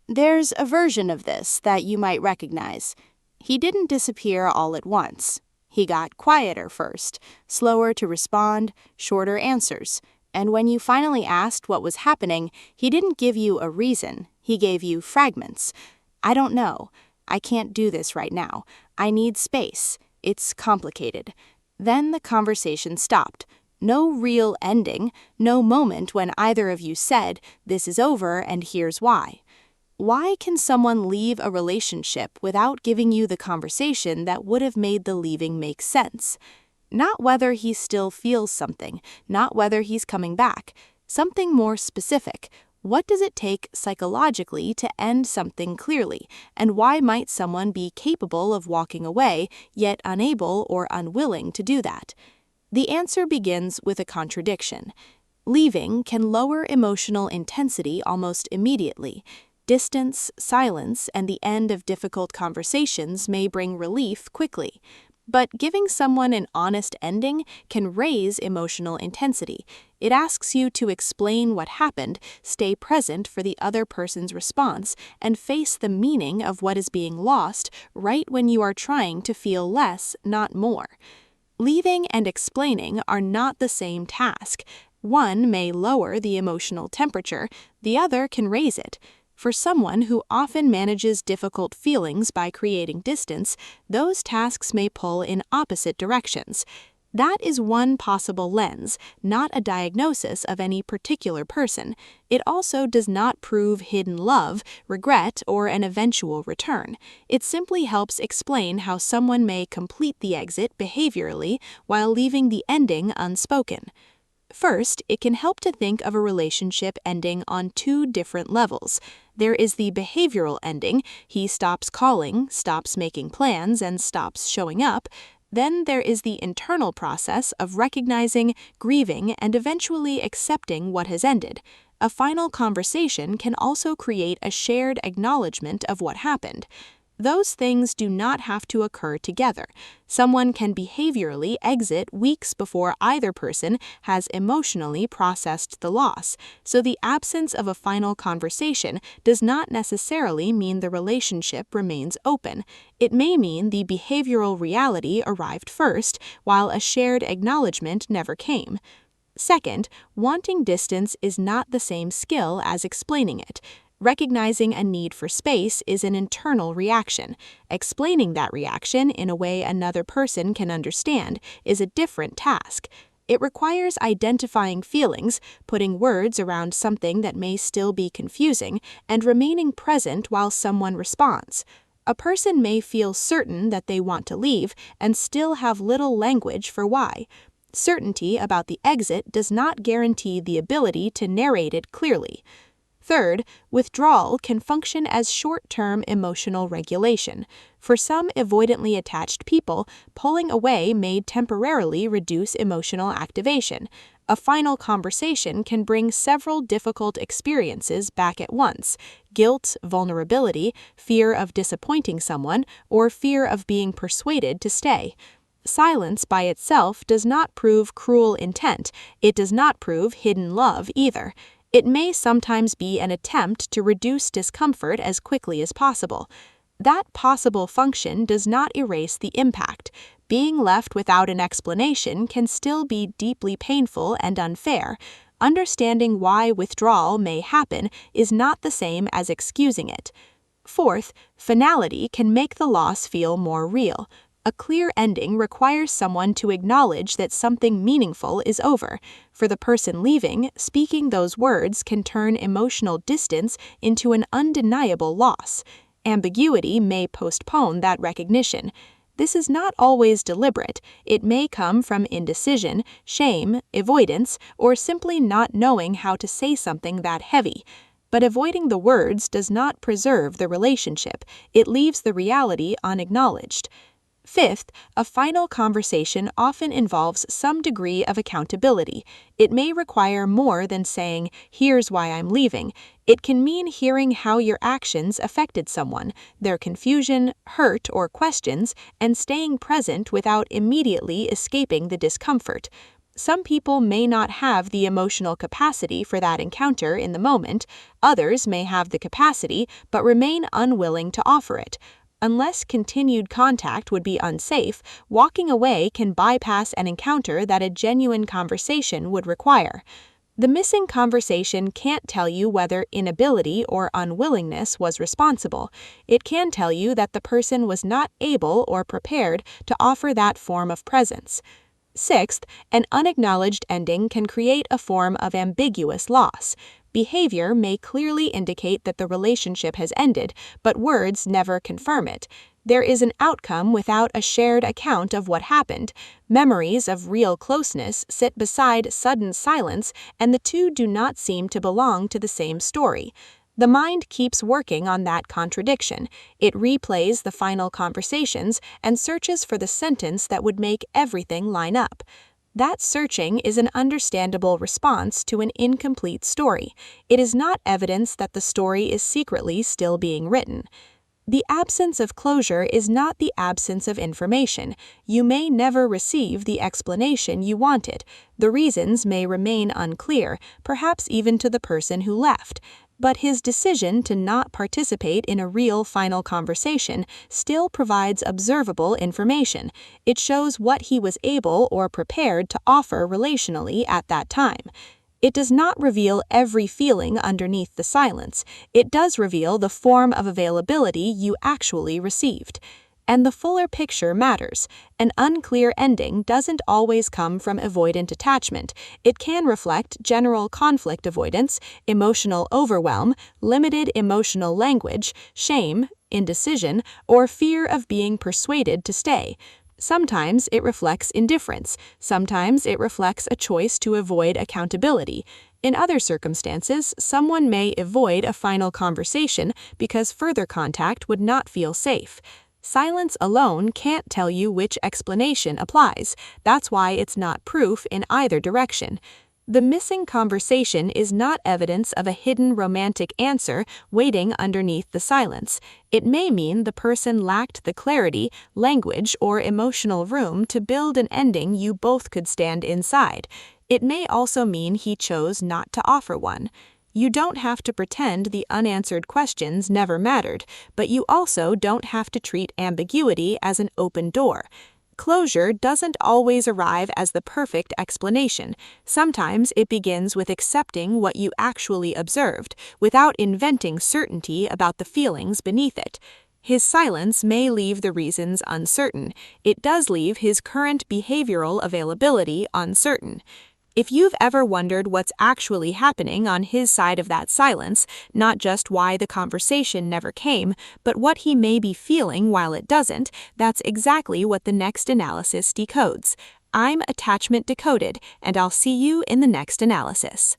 There's a version of this that you might recognize. He didn't disappear all at once. He got quieter first, slower to respond, shorter answers. And when you finally asked what was happening, he didn't give you a reason. He gave you fragments. I don't know. I can't do this right now. I need space. It's complicated. Then the conversation stopped. No real ending, no moment when either of you said, "This is over and here's why." Why can someone leave a relationship without giving you the conversation that would have made the leaving make sense? Not whether he still feels something, not whether he's coming back. Something more specific. What does it take psychologically to end something clearly, and why might someone be capable of walking away, yet unable or unwilling to do that? The answer begins with a contradiction. Leaving can lower emotional intensity almost immediately. Distance, silence, and the end of difficult conversations may bring relief quickly. But giving someone an honest ending can raise emotional intensity. It asks you to explain what happened, stay present for the other person's response, and face the meaning of what is being lost right when you are trying to feel less, not more. Leaving and explaining are not the same task. One may lower the emotional temperature, the other can raise it. For someone who often manages difficult feelings by creating distance, those tasks may pull in opposite directions. That is one possible lens, not a diagnosis of any particular person. It also does not prove hidden love, regret, or an eventual return. It simply helps explain how someone may complete the exit behaviorally while leaving the ending unspoken. First, it can help to think of a relationship ending on two different levels. There is the behavioral ending. He stops calling, stops making plans, and stops showing up. Then there is the internal process of recognizing, grieving, and eventually accepting what has ended. A final conversation can also create a shared acknowledgement of what happened. Those things do not have to occur together. Someone can behaviorally exit weeks before either person has emotionally processed the loss, so the absence of a final conversation does not necessarily mean the relationship remains open. It may mean the behavioral reality arrived first, while a shared acknowledgement never came. Second, wanting distance is not the same skill as explaining it. Recognizing a need for space is an internal reaction. Explaining that reaction in a way another person can understand is a different task. It requires identifying feelings, putting words around something that may still be confusing, and remaining present while someone responds. A person may feel certain that they want to leave and still have little language for why. Certainty about the exit does not guarantee the ability to narrate it clearly. Third, withdrawal can function as short-term emotional regulation. For some avoidantly attached people, pulling away may temporarily reduce emotional activation. A final conversation can bring several difficult experiences back at once: guilt, vulnerability, fear of disappointing someone, or fear of being persuaded to stay. Silence by itself does not prove cruel intent. It does not prove hidden love either. It may sometimes be an attempt to reduce discomfort as quickly as possible. That possible function does not erase the impact. Being left without an explanation can still be deeply painful and unfair. Understanding why withdrawal may happen is not the same as excusing it. Fourth, finality can make the loss feel more real. A clear ending requires someone to acknowledge that something meaningful is over. For the person leaving, speaking those words can turn emotional distance into an undeniable loss. Ambiguity may postpone that recognition. This is not always deliberate. It may come from indecision, shame, avoidance, or simply not knowing how to say something that heavy. But avoiding the words does not preserve the relationship. It leaves the reality unacknowledged. Fifth, a final conversation often involves some degree of accountability. It may require more than saying, "Here's why I'm leaving." It can mean hearing how your actions affected someone, their confusion, hurt, or questions, and staying present without immediately escaping the discomfort. Some people may not have the emotional capacity for that encounter in the moment. Others may have the capacity but remain unwilling to offer it. Unless continued contact would be unsafe, walking away can bypass an encounter that a genuine conversation would require. The missing conversation can't tell you whether inability or unwillingness was responsible. It can tell you that the person was not able or prepared to offer that form of presence. Sixth, an unacknowledged ending can create a form of ambiguous loss. Behavior may clearly indicate that the relationship has ended, but words never confirm it. There is an outcome without a shared account of what happened. Memories of real closeness sit beside sudden silence, and the two do not seem to belong to the same story. The mind keeps working on that contradiction. It replays the final conversations and searches for the sentence that would make everything line up. That searching is an understandable response to an incomplete story. It is not evidence that the story is secretly still being written. The absence of closure is not the absence of information. You may never receive the explanation you wanted. The reasons may remain unclear, perhaps even to the person who left. But his decision to not participate in a real final conversation still provides observable information. It shows what he was able or prepared to offer relationally at that time. It does not reveal every feeling underneath the silence. It does reveal the form of availability you actually received. And the fuller picture matters. An unclear ending doesn't always come from avoidant attachment. It can reflect general conflict avoidance, emotional overwhelm, limited emotional language, shame, indecision, or fear of being persuaded to stay. Sometimes it reflects indifference. Sometimes it reflects a choice to avoid accountability. In other circumstances, someone may avoid a final conversation because further contact would not feel safe. Silence alone can't tell you which explanation applies. That's why it's not proof in either direction. The missing conversation is not evidence of a hidden romantic answer waiting underneath the silence. It may mean the person lacked the clarity, language, or emotional room to build an ending you both could stand inside. It may also mean he chose not to offer one. You don't have to pretend the unanswered questions never mattered, but you also don't have to treat ambiguity as an open door. Closure doesn't always arrive as the perfect explanation. Sometimes it begins with accepting what you actually observed, without inventing certainty about the feelings beneath it. His silence may leave the reasons uncertain. It does leave his current behavioral availability uncertain. If you've ever wondered what's actually happening on his side of that silence, not just why the conversation never came, but what he may be feeling while it doesn't, that's exactly what the next analysis decodes. I'm Attachment Decoded, and I'll see you in the next analysis.